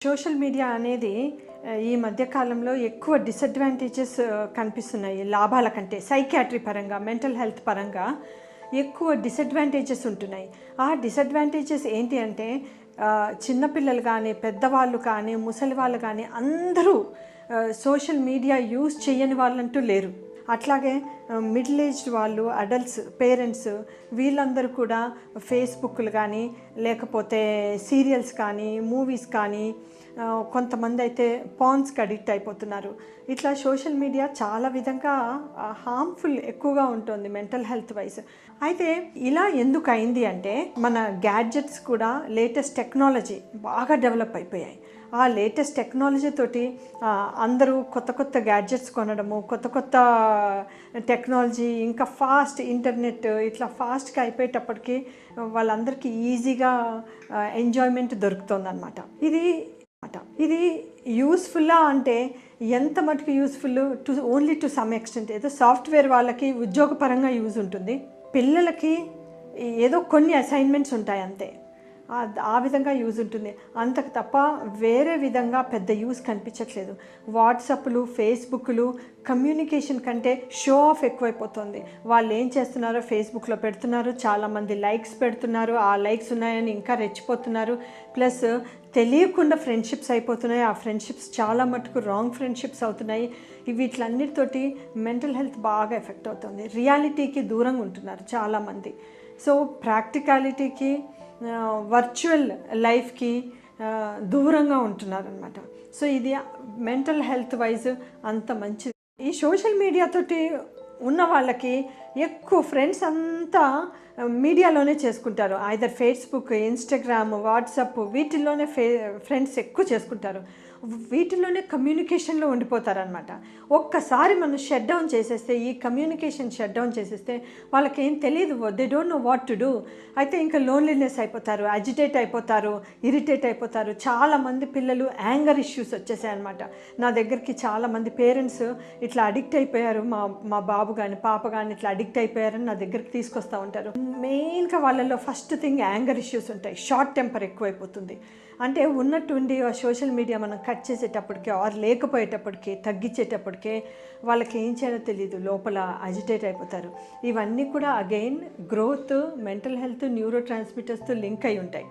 Social media అనేది ఈ మధ్య కాలంలో ఎక్కువ డిసడ్వాంటేజెస్ కనిపిస్తున్నాయి లాభాల కంటే. సైకియాట్రీ పరంగా, మెంటల్ హెల్త్ పరంగా ఎక్కువ డిసడ్వాంటేజెస్ ఉంటున్నాయి. ఆ డిసడ్వాంటేజెస్ ఏంటి అంటే చిన్నపిల్లలు కానీ, పెద్దవాళ్ళు కానీ, ముసలి వాళ్ళు కానీ అందరూ సోషల్ మీడియా యూజ్ చేయని వాళ్ళంటూ లేరు. అట్లాగే మిడిల్ ఏజ్డ్ వాళ్ళు, అడల్ట్స్, పేరెంట్స్ వీళ్ళందరూ కూడా ఫేస్బుక్లు కానీ, లేకపోతే సీరియల్స్ కానీ, మూవీస్ కానీ, కొంతమంది అయితే పాన్స్కి అడిక్ట్ అయిపోతున్నారు. ఇట్లా సోషల్ మీడియా చాలా విధంగా హార్మ్ఫుల్ ఎక్కువగా ఉంటుంది మెంటల్ హెల్త్ వైజ్. అయితే ఇలా ఎందుకు అయింది అంటే మన గ్యాడ్జెట్స్ కూడా లేటెస్ట్ టెక్నాలజీ బాగా డెవలప్ అయిపోయాయి. ఆ లేటెస్ట్ టెక్నాలజీ తోటి అందరూ కొత్త కొత్త గ్యాడ్జెట్స్ కొనడము, కొత్త కొత్త టెక్నాలజీ, ఇంకా ఫాస్ట్ ఇంటర్నెట్ ఇట్లా ఫాస్ట్గా అయిపోయేటప్పటికి వాళ్ళందరికీ ఈజీగా ఎంజాయ్మెంట్ దొరుకుతుందన్నమాట. ఇది యూస్ఫుల్లా అంటే ఎంత మటుకు useful only to some extent. ఏదో సాఫ్ట్వేర్ వాళ్ళకి ఉద్యోగపరంగా యూజ్ ఉంటుంది, పిల్లలకి ఏదో కొన్ని అసైన్మెంట్స్ ఉంటాయి అంతే, ఆ విధంగా యూజ్ ఉంటుంది. అంతకు తప్ప వేరే విధంగా పెద్ద యూజ్ కనిపించట్లేదు. వాట్సాప్లు, ఫేస్బుక్లు కమ్యూనికేషన్ కంటే షో ఆఫ్ ఎక్కువైపోతుంది. వాళ్ళు ఏం చేస్తున్నారో ఫేస్బుక్లో పెడుతున్నారు, చాలామంది లైక్స్ పెడుతున్నారు, ఆ లైక్స్ ఉన్నాయని ఇంకా రెచ్చిపోతున్నారు. ప్లస్ తెలియకుండా ఫ్రెండ్షిప్స్ అయిపోతున్నాయి. ఆ ఫ్రెండ్షిప్స్ చాలా మటుకు రాంగ్ ఫ్రెండ్షిప్స్ అవుతున్నాయి. వీటిలన్నిటితోటి మెంటల్ హెల్త్ బాగా ఎఫెక్ట్ అవుతుంది. రియాలిటీకి దూరంగా ఉంటున్నారు చాలామంది. సో ప్రాక్టికాలిటీకి, వర్చువల్ లైఫ్కి దూరంగా ఉంటున్నారనమాట. సో ఇది మెంటల్ హెల్త్ వైజ్ అంత మంచిది. ఈ సోషల్ మీడియాతోటి ఉన్న వాళ్ళకి ఎక్కువ ఫ్రెండ్స్ అంతా మీడియాలోనే చేసుకుంటారు. ఐదర్ ఫేస్బుక్, ఇన్స్టాగ్రామ్, వాట్సాప్ వీటిల్లోనే ఫ్రెండ్స్ ఎక్కువ చేసుకుంటారు. వీటిల్లోనే కమ్యూనికేషన్లో ఉండిపోతారనమాట. ఒక్కసారి మనం షట్ డౌన్ చేసేస్తే, ఈ కమ్యూనికేషన్ షట్ డౌన్ చేసేస్తే వాళ్ళకి ఏం తెలియదు, they don't know what to do. అయితే ఇంకా లోన్లీనెస్ అయిపోతారు, అజిటేట్ అయిపోతారు, ఇరిటేట్ అయిపోతారు. చాలామంది పిల్లలు యాంగర్ ఇష్యూస్ వచ్చేసాయన్నమాట. నా దగ్గరికి చాలామంది పేరెంట్స్ ఇట్లా అడిక్ట్ అయిపోయారు, మా బాబు కానీ పాప కానీ ఇట్లా అడిక్ట్ అయిపోయారని నా దగ్గరికి తీసుకొస్తూ ఉంటారు. మెయిన్గా వాళ్ళలో ఫస్ట్ థింగ్ యాంగర్ ఇష్యూస్ ఉంటాయి. షార్ట్ టెంపర్ ఎక్కువైపోతుంది. అంటే ఉన్నట్టుండి సోషల్ మీడియా మనం కట్ చేసేటప్పటికే ఆర్ లేకపోయేటప్పటికే, తగ్గించేటప్పటికే వాళ్ళకి ఏం చేయాలో తెలియదు, లోపల అజిటేట్ అయిపోతారు. ఇవన్నీ కూడా అగైన్ గ్రోత్, మెంటల్ హెల్త్, న్యూరో ట్రాన్స్మిటర్స్తో లింక్ అయి ఉంటాయి.